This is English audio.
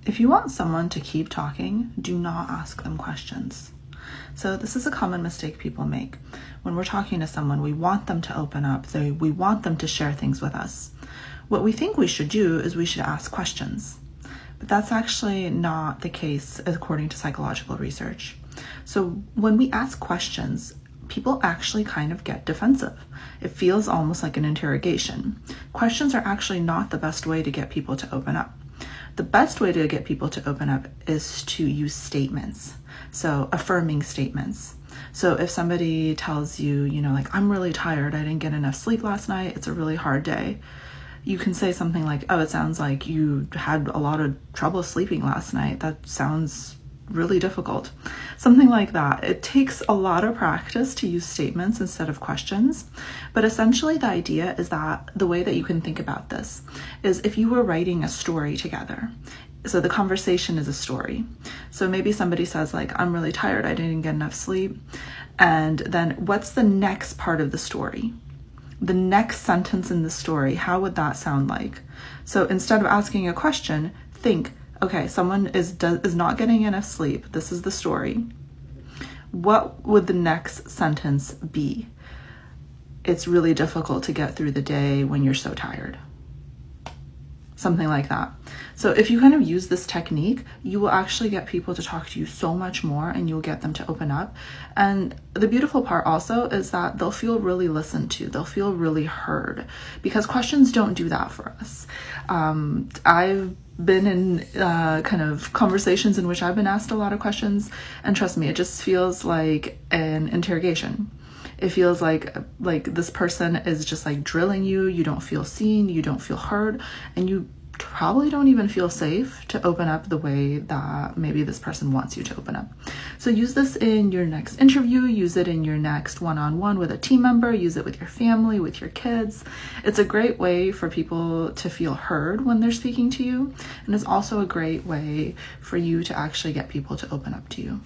If you want someone to keep talking, do not ask them questions. So this is a common mistake people make. When we're talking to someone, we want them to open up. We want them to share things with us. What we think we should do is we should ask questions. But that's actually not the case according to psychological research. So when we ask questions, people actually kind of get defensive. It feels almost like an interrogation. Questions are actually not the best way to get people to open up. The best way to get people to open up is to use statements. So affirming statements. So if somebody tells you, like, I'm really tired, I didn't get enough sleep last night, it's a really hard day, you can say something like, oh, it sounds like you had a lot of trouble sleeping last night. That sounds really difficult. Something like that. It takes a lot of practice to use statements instead of questions. But essentially the idea is that the way that you can think about this is if you were writing a story together. So the conversation is a story. So maybe somebody says like, I'm really tired, I didn't get enough sleep. And then what's the next part of the story? The next sentence in the story, how would that sound like? So instead of asking a question, think, okay, someone is not getting enough sleep. This is the story. What would the next sentence be? It's really difficult to get through the day when you're so tired. Something like that. So if you kind of use this technique, you will actually get people to talk to you so much more and you'll get them to open up. And the beautiful part also is that they'll feel really listened to. They'll feel really heard because questions don't do that for us. I've been in kind of conversations in which I've been asked a lot of questions, and trust me, it just feels like an interrogation. It feels like this person is just like drilling you. You don't feel seen, you don't feel heard, and you probably don't even feel safe to open up the way that maybe this person wants you to open up. So use this in your next interview, use it in your next one-on-one with a team member, use it with your family, with your kids. It's a great way for people to feel heard when they're speaking to you, and it's also a great way for you to actually get people to open up to you.